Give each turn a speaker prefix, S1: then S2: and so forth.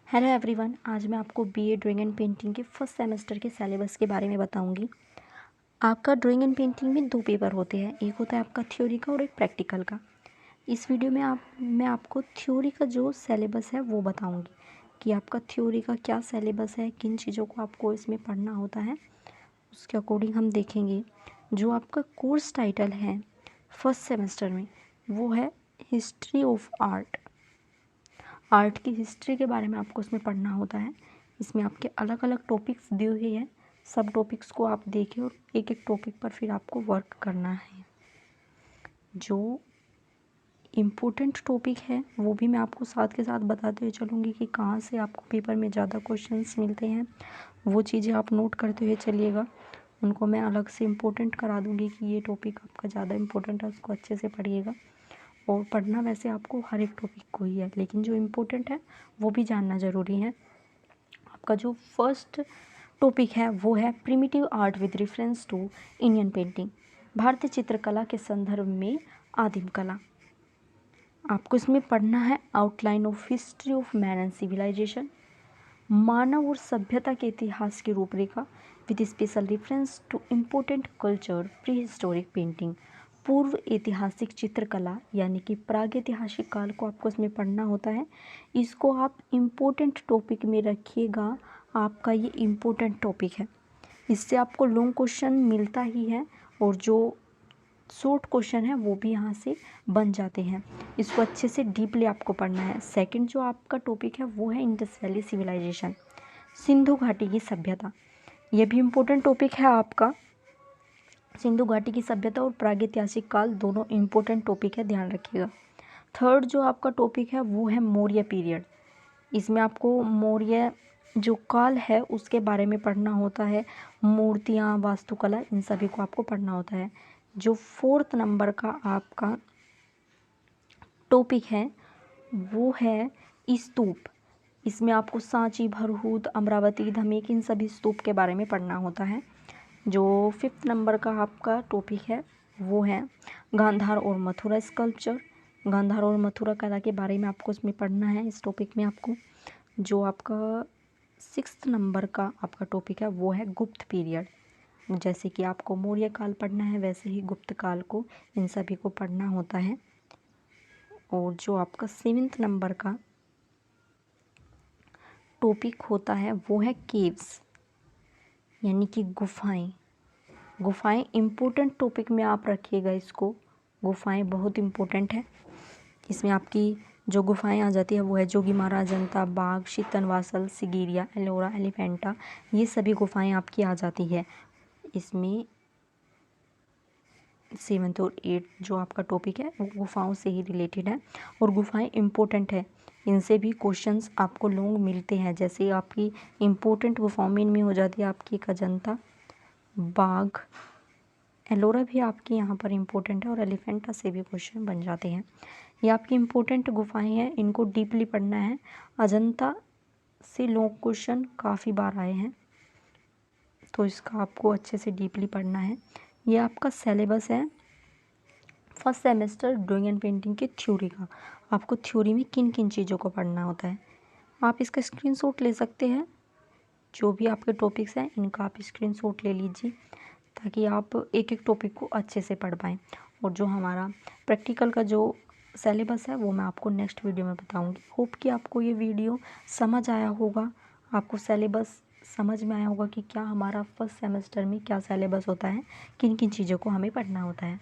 S1: Hello everyone, आज मैं आपको बीए ड्राइंग एंड पेंटिंग के फर्स्ट सेमेस्टर के सिलेबस के बारे में बताऊंगी। आपका ड्राइंग एंड पेंटिंग में दो पेपर होते हैं, एक होता है आपका थ्योरी का और एक प्रैक्टिकल का। इस वीडियो में मैं आपको थ्योरी का जो सिलेबस है वो बताऊंगी कि आपका थ्योरी का क्या सिलेबस है, किन चीज़ों को आपको इसमें पढ़ना होता है, उसके अकॉर्डिंग हम देखेंगे। जो आपका कोर्स टाइटल है फर्स्ट सेमेस्टर में वो है हिस्ट्री ऑफ आर्ट। आर्ट की हिस्ट्री के बारे में आपको इसमें पढ़ना होता है। इसमें आपके अलग अलग टॉपिक्स दिए हुए हैं, सब टॉपिक्स को आप देखें और एक एक टॉपिक पर फिर आपको वर्क करना है। जो इम्पोर्टेंट टॉपिक है वो भी मैं आपको साथ के साथ बताते हुए चलूँगी कि कहाँ से आपको पेपर में ज़्यादा क्वेश्चंस मिलते हैं, वो चीज़ें आप नोट करते हुए चलिएगा। उनको मैं अलग से इम्पोर्टेंट करा दूँगी कि ये टॉपिक आपका ज़्यादा इम्पोर्टेंट है, उसको अच्छे से पढ़िएगा। और पढ़ना वैसे आपको हर एक टॉपिक को ही है, लेकिन जो इम्पोर्टेंट है वो भी जानना ज़रूरी है। आपका जो फर्स्ट टॉपिक है वो है primitive art with reference to Indian painting, भारतीय चित्रकला के संदर्भ में आदिम कला। आपको इसमें पढ़ना है outline of history of man and civilisation, मानव और सभ्यता के इतिहास की रूपरेखा with special reference to important culture prehistoric painting, पूर्व ऐतिहासिक चित्रकला यानी कि प्रागैतिहासिक काल को आपको इसमें पढ़ना होता है। इसको आप इम्पोर्टेंट टॉपिक में रखिएगा, आपका ये इम्पोर्टेंट टॉपिक है। इससे आपको लॉन्ग क्वेश्चन मिलता ही है और जो शॉर्ट क्वेश्चन है वो भी यहाँ से बन जाते हैं। इसको अच्छे से डीपली आपको पढ़ना है। सेकंड जो आपका टॉपिक है वो है इंडस वैली सिविलाइजेशन, सिंधु घाटी की सभ्यता। ये भी इम्पोर्टेंट टॉपिक है आपका। सिंधु घाटी की सभ्यता और प्रागैतिहासिक काल दोनों इम्पोर्टेंट टॉपिक है, ध्यान रखिएगा। थर्ड जो आपका टॉपिक है वो है मौर्य पीरियड। इसमें आपको मौर्य जो काल है उसके बारे में पढ़ना होता है, मूर्तियाँ, वास्तुकला, इन सभी को आपको पढ़ना होता है। जो फोर्थ नंबर का आपका टॉपिक है वो है स्तूप। इसमें आपको सांची, भरहूत, अमरावती, धमेक, इन सभी स्तूप के बारे में पढ़ना होता है। जो फिफ्थ नंबर का आपका टॉपिक है वो है गांधार और मथुरा स्कल्पचर। गांधार और मथुरा कला के बारे में आपको इसमें पढ़ना है, इस टॉपिक में आपको। जो आपका सिक्स्थ नंबर का आपका टॉपिक है वो है गुप्त पीरियड। जैसे कि आपको मौर्य काल पढ़ना है वैसे ही गुप्त काल को, इन सभी को पढ़ना होता है। और जो आपका सेवेंथ नंबर का टॉपिक होता है वो है केव्स यानी कि गुफाएं। गुफाएं इम्पोर्टेंट टॉपिक में आप रखिएगा इसको, गुफाएं बहुत इम्पोर्टेंट है। इसमें आपकी जो गुफाएं आ जाती है वो है जोगीमारा, अजंता, बाग, शीतनवासल, सिगिरिया, एलोरा, एलिफेंटा, ये सभी गुफाएं आपकी आ जाती है। इसमें सेवन्थ और एट्थ जो आपका टॉपिक है वो गुफाओं से ही रिलेटेड है और गुफाएं इम्पोर्टेंट है। इनसे भी क्वेश्चंस आपको लॉन्ग मिलते हैं। जैसे आपकी इम्पोर्टेंट गुफाओं में इनमें हो जाती है आपकी एक अजंता, बाग, एलोरा भी आपकी यहाँ पर इम्पोर्टेंट है और एलिफेंटा से भी क्वेश्चन बन जाते हैं। ये आपकी इम्पोर्टेंट गुफाएं हैं, इनको डीपली पढ़ना है। अजंता से लॉन्ग क्वेश्चन काफ़ी बार आए हैं तो इसका आपको अच्छे से डीपली पढ़ना है। ये आपका सिलेबस है first semester drawing and painting की थ्योरी का। आपको थ्योरी में किन किन चीज़ों को पढ़ना होता है आप इसका स्क्रीनशॉट ले सकते हैं। जो भी आपके टॉपिक्स हैं इनका आप स्क्रीनशॉट ले लीजिए ताकि आप एक एक टॉपिक को अच्छे से पढ़ पाएँ। और जो हमारा प्रैक्टिकल का जो सिलेबस है वो मैं आपको नेक्स्ट वीडियो में बताऊंगी। होप कि आपको ये वीडियो समझ आया होगा, आपको सिलेबस समझ में आया होगा कि क्या हमारा फर्स्ट सेमेस्टर में क्या सिलेबस होता है, किन किन चीज़ों को हमें पढ़ना होता है।